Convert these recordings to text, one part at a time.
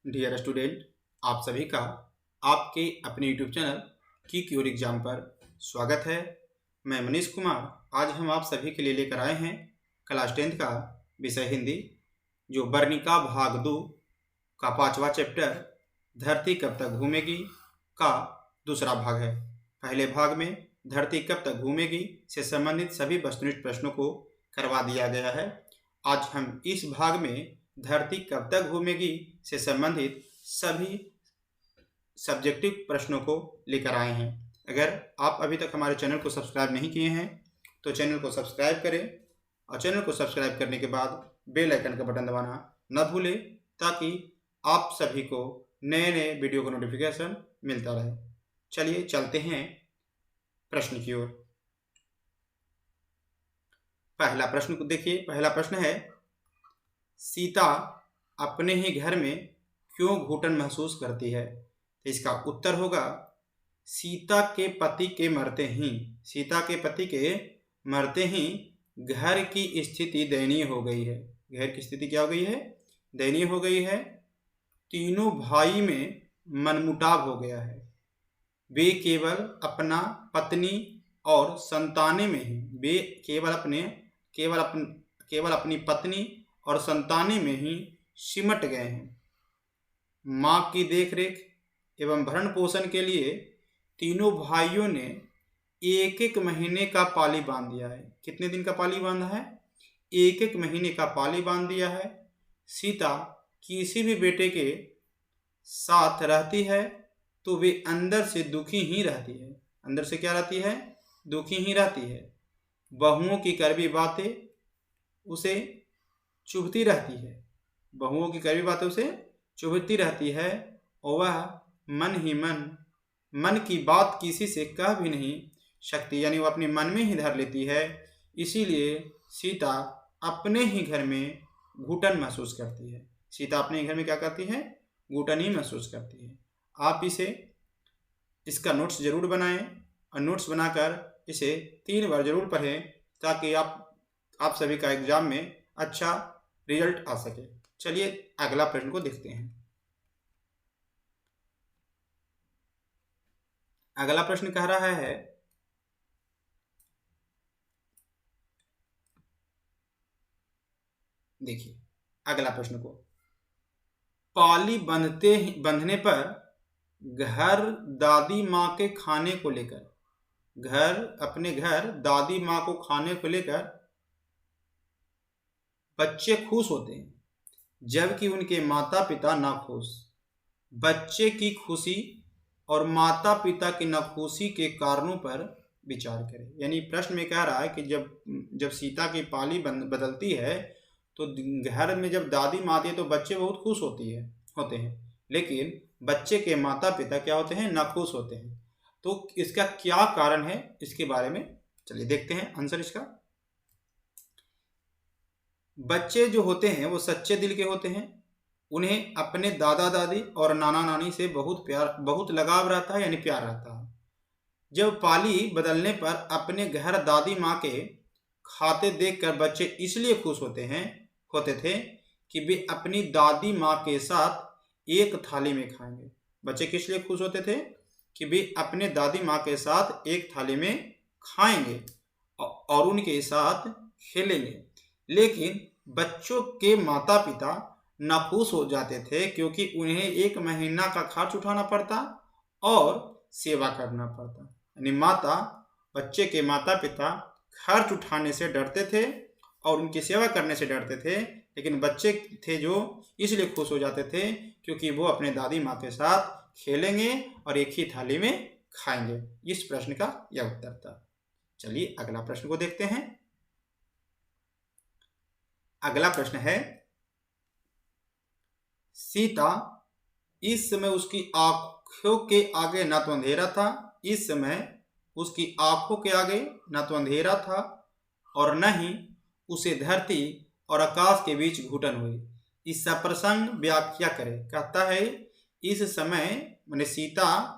Dear student, आप सभी का आपके अपने यूट्यूब चैनल की क्यूर एग्जाम पर स्वागत है। मैं मनीष कुमार आज हम आप सभी के लिए लेकर आए हैं क्लास 10th का विषय हिंदी, जो वर्णिका भाग 2 का 5वां चैप्टर धरती कब तक घूमेगी का दूसरा भाग है। पहले भाग में धरती कब तक घूमेगी से संबंधित सभी वस्तुनिष्ठ प्रश्नों को करवा दिया गया है। आज हम इस भाग में धरती कब तक घूमेगी से संबंधित सभी सब्जेक्टिव प्रश्नों को लेकर आए हैं। अगर आप अभी तक हमारे चैनल को सब्सक्राइब नहीं किए हैं तो चैनल को सब्सक्राइब करें और चैनल को सब्सक्राइब करने के बाद बेल आइकन का बटन दबाना न भूलें, ताकि आप सभी को नए नए वीडियो का नोटिफिकेशन मिलता रहे। चलिए चलते हैं प्रश्न की ओर। पहला प्रश्न को देखिए। पहला प्रश्न है, सीता अपने ही घर में क्यों घुटन महसूस करती है? तो इसका उत्तर होगा, सीता के पति के मरते ही घर की स्थिति दयनीय हो गई है। घर की स्थिति क्या हो गई है? दयनीय हो गई है। तीनों भाई में मनमुटाव हो गया है। वे केवल अपना पत्नी और संतानें में ही केवल अपनी पत्नी और संतानें में ही सिमट गए हैं। माँ की देखरेख एवं भरण पोषण के लिए तीनों भाइयों ने एक एक महीने का पाली बांध दिया है। कितने दिन का पाली बांधा है? एक एक महीने का पाली बांध दिया है। सीता किसी भी बेटे के साथ रहती है तो वे अंदर से दुखी ही रहती है। अंदर से क्या रहती है? दुखी ही रहती है। बहुओं की कड़वी बातें उसे चुभती रहती है। बहुओं की कड़वी बातें उसे चुभती रहती है और वह मन की बात किसी से कह भी नहीं सकती, यानी वो अपने मन में ही धर लेती है। इसीलिए सीता अपने ही घर में घुटन महसूस करती है। सीता अपने घर में क्या करती है? घुटन ही महसूस करती है। आप इसका नोट्स जरूर बनाएं और नोट्स बनाकर इसे 3 बार जरूर पढ़ें, ताकि आप सभी का एग्जाम में अच्छा रिजल्ट आ सके। चलिए अगला प्रश्न को देखते हैं। अगला प्रश्न कह रहा है, देखिए अगला प्रश्न को, पाली बंधने पर घर दादी माँ के खाने को लेकर अपने घर दादी माँ को खाने को लेकर बच्चे खुश होते हैं, जबकि उनके माता पिता नाखुश। बच्चे की खुशी और माता पिता की नाखुशी के कारणों पर विचार करें। यानी प्रश्न में कह रहा है कि जब सीता की पाली बदलती है तो घर में जब दादी माँ आती है तो बच्चे बहुत खुश होते हैं, लेकिन बच्चे के माता पिता क्या होते हैं? नाखुश होते हैं। तो इसका क्या कारण है, इसके बारे में चलिए देखते हैं आंसर इसका। बच्चे जो होते हैं वो सच्चे दिल के होते हैं। उन्हें अपने दादा दादी और नाना नानी से बहुत लगाव रहता है, यानी प्यार रहता है। जब पाली बदलने पर अपने घर दादी माँ के खाते देखकर बच्चे इसलिए खुश होते थे कि वे अपनी दादी माँ के साथ एक थाली में खाएंगे। बच्चे किस लिए खुश होते थे? कि वे अपने दादी माँ के साथ एक थाली में खाएंगे और उनके साथ खेलेंगे। लेकिन बच्चों के माता पिता नाखुश हो जाते थे, क्योंकि उन्हें 1 महीना का खर्च उठाना पड़ता और सेवा करना पड़ता। यानी बच्चे के माता पिता खर्च उठाने से डरते थे और उनकी सेवा करने से डरते थे, लेकिन बच्चे थे जो इसलिए खुश हो जाते थे क्योंकि वो अपने दादी माँ के साथ खेलेंगे और एक ही थाली में खाएंगे। इस प्रश्न का यह उत्तर था। चलिए अगला प्रश्न को देखते हैं। अगला प्रश्न है, सीता इस समय उसकी आंखों के आगे न तो अंधेरा था इस समय उसकी आंखों के आगे न तो अंधेरा था और न ही उसे धरती और आकाश के बीच घुटन हुई। इसका प्रसंग व्याख्या करें। कहता है इस समय माने सीता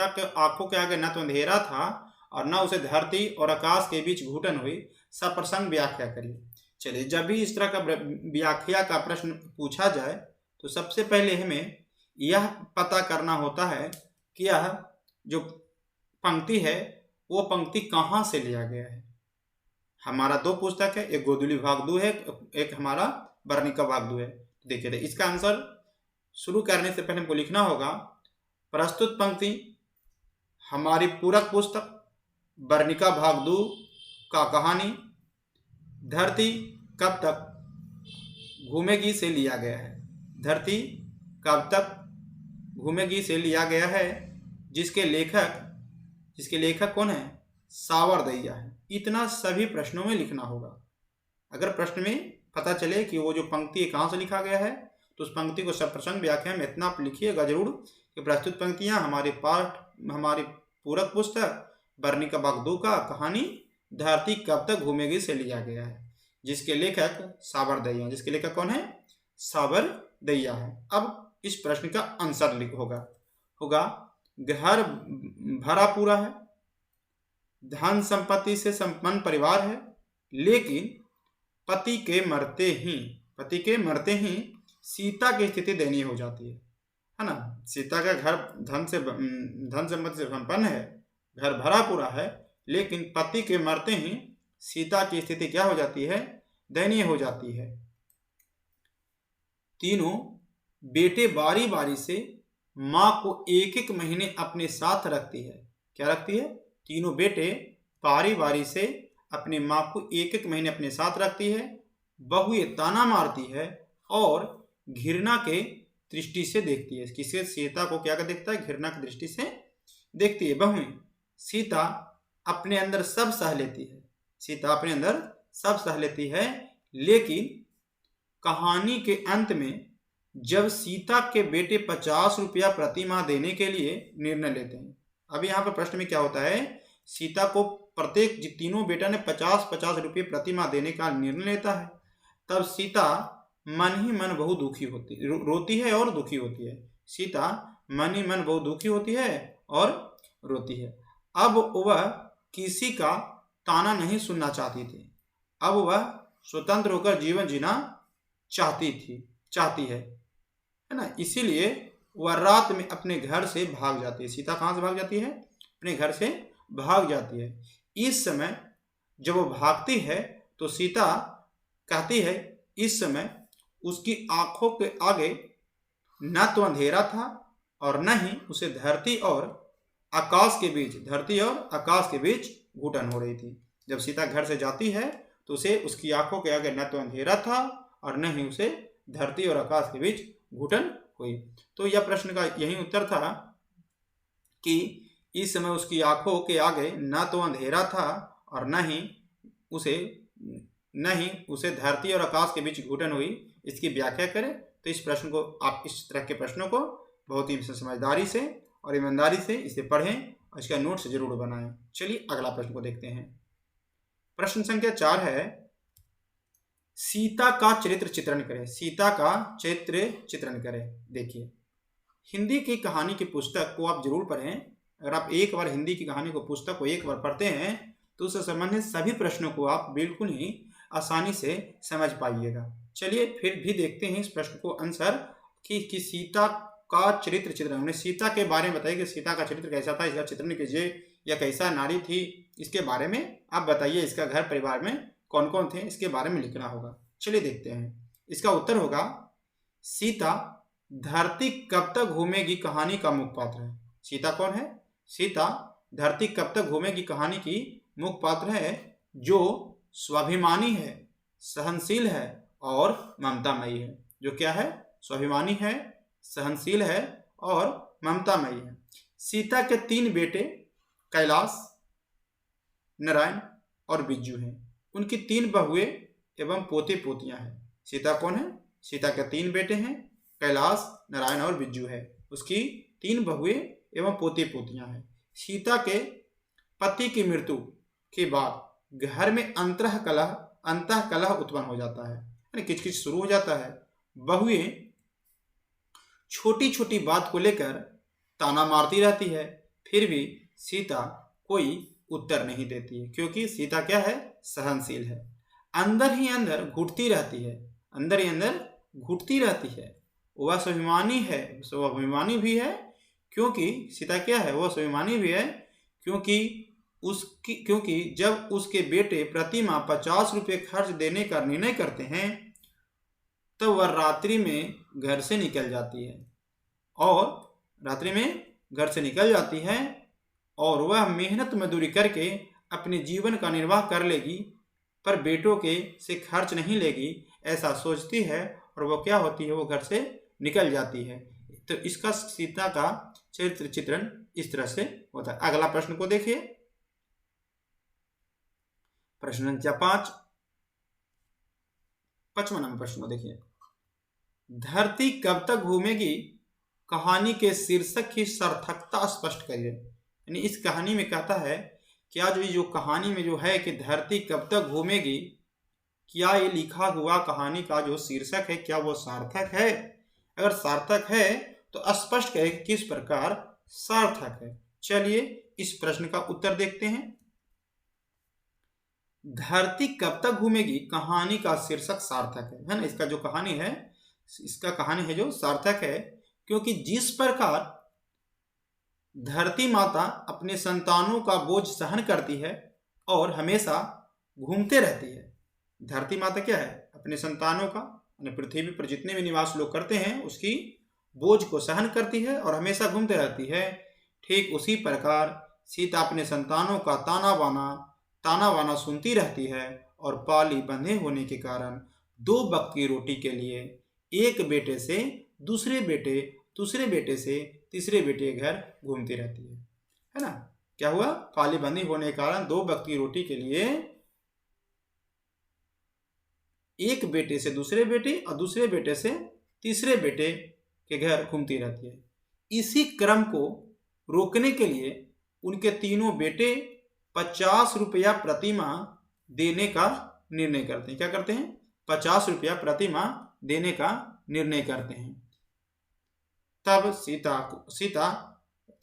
के आंखों के आगे न तो अंधेरा था और न उसे धरती और आकाश के बीच घुटन हुई। सब प्रसंग व्याख्या करिए। चलिए, जब भी इस तरह का व्याख्या का प्रश्न पूछा जाए तो सबसे पहले हमें यह पता करना होता है कि यह जो पंक्ति है वो पंक्ति कहाँ से लिया गया है। हमारा दो पुस्तक है, एक गोदुली भाग 2 है, एक हमारा वर्णिका भाग 2 है। देखिए, इसका आंसर शुरू करने से पहले हमको लिखना होगा प्रस्तुत पंक्ति हमारी पूरक पुस्तक वर्णिका भाग 2 का कहानी धरती कब तक घूमेगी से लिया गया है। धरती कब तक घूमेगी से लिया गया है, जिसके लेखक कौन है? सावरदैया है। इतना सभी प्रश्नों में लिखना होगा। अगर प्रश्न में पता चले कि वो जो पंक्ति कहाँ से लिखा गया है तो उस पंक्ति को सप्रसंग व्याख्या में इतना आप लिखिएगा जरूर कि प्रस्तुत पंक्तियां हमारी पूरक पुस्तक वर्णिका भाग 2 का कहानी धरती कब तक घूमेगी से लिया गया है, जिसके लेखक सावरदैया। जिसके लेखक कौन है? सावरदैया है। अब इस प्रश्न का आंसर होगा घर भरा पूरा है, धन संपत्ति से संपन्न परिवार है, लेकिन पति के मरते ही सीता की स्थिति दयनीय हो जाती है ना। सीता का घर धन संपत्ति से संपन्न है, घर भरा पूरा है, लेकिन पति के मरते ही सीता की स्थिति क्या हो जाती है? दयनीय हो जाती है। तीनों बेटे बारी बारी से माँ को एक एक महीने अपने साथ रखती है। क्या रखती है? तीनों बेटे बारी बारी से अपने माँ को एक एक महीने अपने साथ रखती है। बहुएं ताना मारती है और घृणा के दृष्टि से देखती है। किसे? सीता को क्या देखता है? घृणा की दृष्टि से देखती है। बहुएं सीता अपने अंदर सब सह लेती है, लेकिन कहानी के अंत में जब सीता के बेटे 50 रुपया प्रति माह देने के लिए निर्णय लेते हैं। अब यहाँ पर प्रश्न में क्या होता है? सीता को प्रत्येक तीनों बेटा ने 50-50 रुपये प्रति माह देने का निर्णय लेता है। तब सीता मन ही मन बहुत दुखी रोती है और दुखी होती है। सीता मन ही मन बहुत दुखी होती है और रोती है। अब वह किसी का ताना नहीं सुनना चाहती थी। अब वह स्वतंत्र होकर जीवन जीना चाहती है ना। इसीलिए वह रात में अपने घर से भाग जाती है। सीता कहाँ से भाग जाती है? अपने घर से भाग जाती है। इस समय जब वो भागती है तो सीता कहती है, इस समय उसकी आंखों के आगे न तो अंधेरा था और न ही उसे धरती और आकाश के बीच घुटन हो रही थी। जब सीता घर से जाती है तो उसे उसकी आंखों के आगे न तो अंधेरा था और न ही उसे धरती और आकाश के बीच घुटन हुई। तो यह प्रश्न का यही उत्तर था कि इस समय उसकी आंखों के आगे न तो अंधेरा था और न ही उसे धरती और आकाश के बीच घुटन हुई। इसकी व्याख्या करें। तो इस प्रश्न को आप इस तरह के प्रश्नों को बहुत ही समझदारी से और ईमानदारी से इसे पढ़ें और इसका नोट्स जरूर बनाएं। चलिए अगला प्रश्न को देखते हैं। प्रश्न संख्या 4 है, सीता का चरित्र चित्रण करें। देखिए, हिंदी की कहानी की पुस्तक को आप जरूर पढ़ें। अगर आप एक बार हिंदी की कहानी को पुस्तक को एक बार पढ़ते हैं तो उससे संबंधित सभी प्रश्नों को आप बिल्कुल ही आसानी से समझ पाइएगा। चलिए फिर भी देखते हैं इस प्रश्न को आंसर कि सीता का चरित्र चित्रण। हमने सीता के बारे में बताया कि सीता का चरित्र कैसा था, इसका चित्रण कीजिए। या कैसा नारी थी, इसके बारे में आप बताइए। इसका घर परिवार में कौन कौन थे, इसके बारे में लिखना होगा। चलिए देखते हैं। इसका उत्तर होगा सीता धरती कब तक घूमेगी कहानी का मुख्य पात्र है। सीता कौन है? सीता धरती कब तक घूमेगी कहानी की मुख्य पात्र है, जो स्वाभिमानी है, सहनशील है और ममतामयी है। जो क्या है? स्वाभिमानी है, सहनशील है और ममतामयी है। सीता के 3 बेटे कैलाश, नारायण और बिज्जू हैं। उनकी 3 बहुएं एवं पोते पोतियां हैं। सीता कौन है? सीता के 3 बेटे हैं, कैलाश, नारायण और बिज्जू है। उसकी 3 बहुएं एवं पोते पोतियां हैं। सीता के पति की मृत्यु के बाद घर में अंतः कलह उत्पन्न हो जाता है, यानी किचकिच शुरू हो जाता है। बहुएं छोटी छोटी बात को लेकर ताना मारती रहती है, फिर भी सीता कोई उत्तर नहीं देती है, क्योंकि सीता क्या है? सहनशील है। अंदर ही अंदर घुटती रहती है, अंदर ही अंदर घुटती रहती है। वह स्वाभिमानी है, स्वाभिमानी भी है क्योंकि सीता क्या है, वह स्वाभिमानी भी है क्योंकि जब उसके बेटे प्रति माह 50 रुपये खर्च देने का निर्णय करते हैं तो वह रात्रि में घर से निकल जाती है और वह मेहनत मजदूरी करके अपने जीवन का निर्वाह कर लेगी, पर बेटों के से खर्च नहीं लेगी, ऐसा सोचती है और वो क्या होती है, वो घर से निकल जाती है। तो इसका सीता का चरित्र चित्रण इस तरह से होता है। अगला प्रश्न को देखिए, प्रश्न संख्या 55 नंबर प्रश्न को देखिए। धरती कब तक घूमेगी कहानी के शीर्षक की सार्थकता स्पष्ट करिए। यानी इस कहानी में कहता है क्या जो कहानी में जो है कि धरती कब तक घूमेगी, क्या ये लिखा हुआ कहानी का जो शीर्षक है क्या वो सार्थक है? अगर सार्थक है तो स्पष्ट करें किस प्रकार सार्थक है। चलिए इस प्रश्न का उत्तर देखते हैं। धरती कब तक घूमेगी कहानी का शीर्षक सार्थक है ना। इसका जो कहानी है, इसका कहानी है जो सार्थक है क्योंकि जिस प्रकार धरती माता अपने संतानों का बोझ सहन करती है और हमेशा घूमते रहती है। धरती माता क्या है, अपने संतानों का, पृथ्वी पर जितने भी निवास लोग करते हैं उसकी बोझ को सहन करती है और हमेशा घूमते रहती है। ठीक उसी प्रकार सीता अपने संतानों का ताना बाना सुनती रहती है और पाली बंधे होने के कारण 2 वक्त की रोटी के लिए एक बेटे से दूसरे बेटे से तीसरे बेटे के घर घूमती रहती है ना। क्या हुआ, पाली बंदी होने के कारण 2 वक्त की रोटी के लिए एक बेटे से दूसरे बेटे और दूसरे बेटे से तीसरे बेटे के घर घूमती रहती है। इसी क्रम को रोकने के लिए उनके तीनों बेटे 50 रुपया प्रति माह देने का निर्णय करते हैं। क्या करते हैं, 50 रुपया प्रति माह देने का निर्णय करते हैं। तब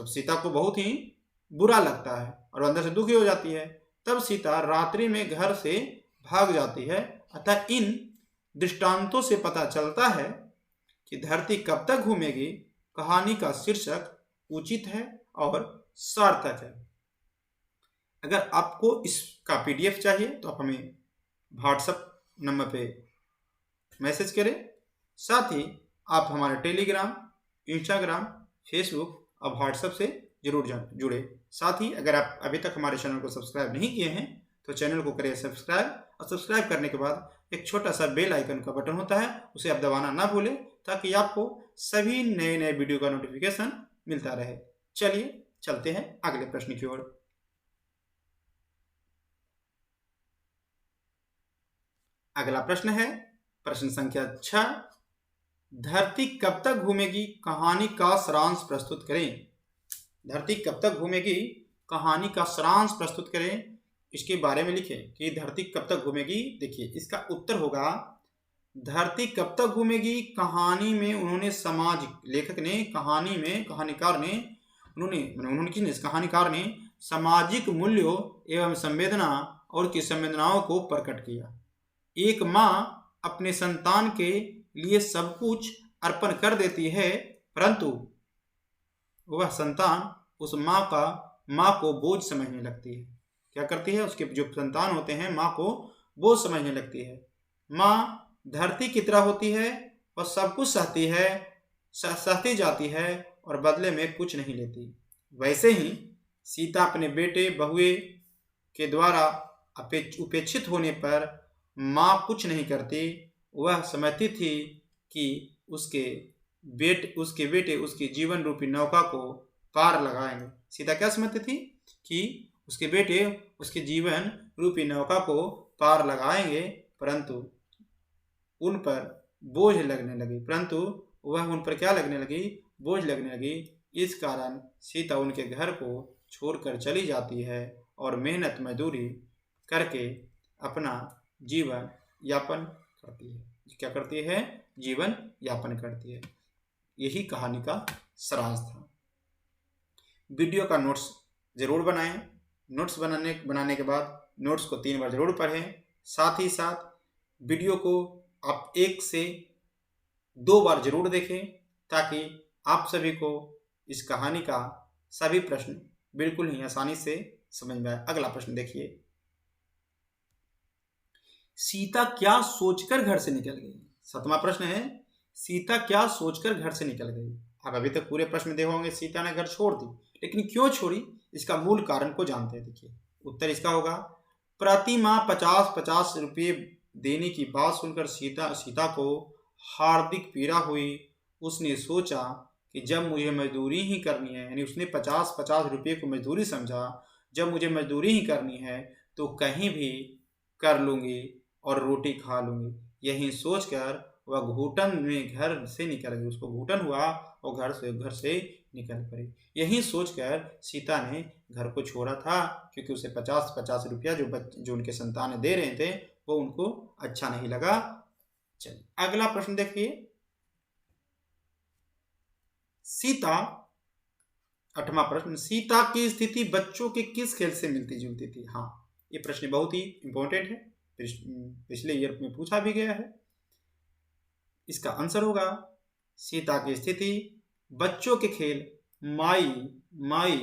सीता को बहुत ही बुरा लगता है और अंदर से दुखी हो जाती है। तब सीता रात्रि में घर से भाग जाती है। अतः इन दृष्टांतों से पता चलता है कि धरती कब तक घूमेगी कहानी का शीर्षक उचित है और सार्थक है। अगर आपको इसका PDF चाहिए तो आप हमें व्हाट्सएप नंबर पे मैसेज करें। साथ ही आप हमारे टेलीग्राम, इंस्टाग्राम, फेसबुक और व्हाट्सएप से जरूर जुड़े। साथ ही अगर आप अभी तक हमारे चैनल को सब्सक्राइब नहीं किए हैं तो चैनल को करें सब्सक्राइब, और सब्सक्राइब करने के बाद एक छोटा सा बेल आइकन का बटन होता है, उसे आप दबाना ना भूलें ताकि आपको सभी नए वीडियो का नोटिफिकेशन मिलता रहे। चलिए चलते हैं अगले प्रश्न की ओर। अगला प्रश्न है प्रश्न संख्या 6। धरती कब तक घूमेगी कहानी का सारांश प्रस्तुत करें। धरती कब तक घूमेगी कहानी का सारांश प्रस्तुत करें, इसके बारे में लिखें कि धरती कब तक घूमेगी। देखिए इसका उत्तर होगा धरती कब तक घूमेगी कहानी में उन्होंने कहानीकार ने सामाजिक मूल्यों एवं संवेदना और की संवेदनाओं को प्रकट किया। एक माँ अपने संतान के लिए सब कुछ अर्पण कर देती है, परंतु वह संतान उस माँ को बोझ समझने लगती है। क्या करती है, उसके जो संतान होते हैं माँ को बोझ समझने लगती है। माँ धरती की तरह होती है और सब कुछ सहती जाती है और बदले में कुछ नहीं लेती। वैसे ही सीता अपने बेटे बहुए के द्वारा उपेक्षित होने पर माँ कुछ नहीं करती। वह समझती थी कि उसके बेटे उसकी जीवन रूपी नौका को पार लगाएंगे। सीता क्या समझती थी कि उसके बेटे उसके जीवन रूपी नौका को पार लगाएंगे, परंतु उन पर बोझ लगने लगी। बोझ लगने लगी। इस कारण सीता उनके घर को छोड़कर चली जाती है और मेहनत मजदूरी करके अपना जीवन यापन करती है। क्या करती है, जीवन यापन करती है। यही कहानी का सारांश था। वीडियो का नोट्स जरूर बनाएं। नोट्स बनाने के बाद नोट्स को 3 बार जरूर पढ़ें साथ ही साथ वीडियो को आप 1 से 2 बार जरूर देखें ताकि आप सभी को इस कहानी का सभी प्रश्न बिल्कुल ही आसानी से समझ में आए। अगला प्रश्न देखिए, सीता क्या सोचकर घर से निकल गई? 7वां प्रश्न है, सीता क्या सोचकर घर से निकल गई? आप अभी तक पूरे प्रश्न देखे होंगे, सीता ने घर छोड़ दी, लेकिन क्यों छोड़ी इसका मूल कारण को जानते हैं। देखिए उत्तर इसका होगा, प्रति माह 50-50 रुपये देने की बात सुनकर सीता को हार्दिक पीड़ा हुई। उसने सोचा कि जब मुझे मजदूरी ही करनी है, यानी उसने 50-50 रुपये को मजदूरी समझा, जब मुझे मजदूरी ही करनी है तो कहीं भी कर लूँगी और रोटी खा लूँगी। यही सोचकर वह घुटन में घर से निकल गई। उसको घुटन हुआ और घर से निकल पड़ी। यही सोचकर सीता ने घर को छोड़ा था, क्योंकि उसे 50-50 रुपया जो उनके संतान दे रहे थे वो उनको अच्छा नहीं लगा। चलिए अगला प्रश्न देखिए, सीता 8वां प्रश्न, सीता की स्थिति बच्चों के किस खेल से मिलती जुलती थी? हाँ, ये प्रश्न बहुत ही इंपॉर्टेंट है, पिछले ईयर में पूछा भी गया है। इसका आंसर होगा, सीता की स्थिति बच्चों के खेल माई माई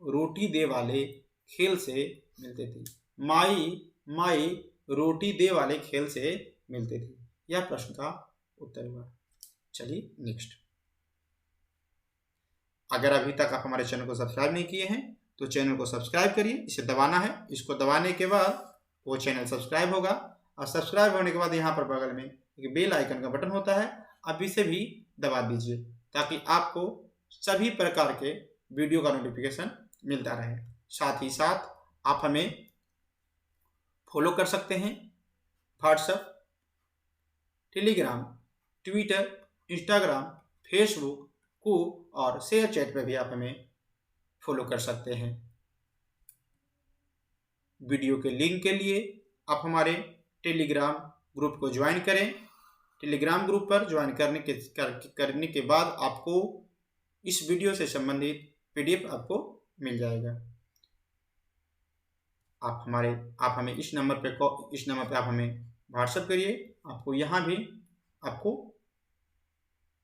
रोटी दे वाले खेल से मिलते थे। माई माई रोटी दे वाले खेल से मिलते थे। यह प्रश्न का उत्तर हुआ। चलिए नेक्स्ट, अगर अभी तक आप हमारे चैनल को सब्सक्राइब नहीं किए हैं तो चैनल को सब्सक्राइब करिए। इसे दबाना है, इसको दबाने के बाद वो चैनल सब्सक्राइब होगा, और सब्सक्राइब होने के बाद यहाँ पर बगल में एक बेल आइकन का बटन होता है, आप इसे भी दबा दीजिए ताकि आपको सभी प्रकार के वीडियो का नोटिफिकेशन मिलता रहे। साथ ही साथ आप हमें फॉलो कर सकते हैं WhatsApp, Telegram, Twitter, Instagram, Facebook को, और शेयर चैट पर भी आप हमें फॉलो कर सकते हैं। वीडियो के लिंक के लिए आप हमारे टेलीग्राम ग्रुप को ज्वाइन करें। टेलीग्राम ग्रुप पर ज्वाइन करने के बाद आपको इस वीडियो से संबंधित PDF आपको मिल जाएगा। आप हमें इस नंबर पे आप हमें व्हाट्सएप करिए, आपको यहाँ भी आपको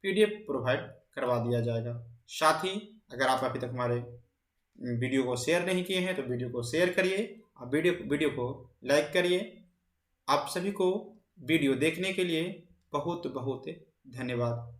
PDF प्रोवाइड करवा दिया जाएगा। साथ ही अगर आप अभी तक हमारे वीडियो को शेयर नहीं किए हैं तो वीडियो को शेयर करिए और वीडियो को लाइक करिए। आप सभी को वीडियो देखने के लिए बहुत बहुत धन्यवाद।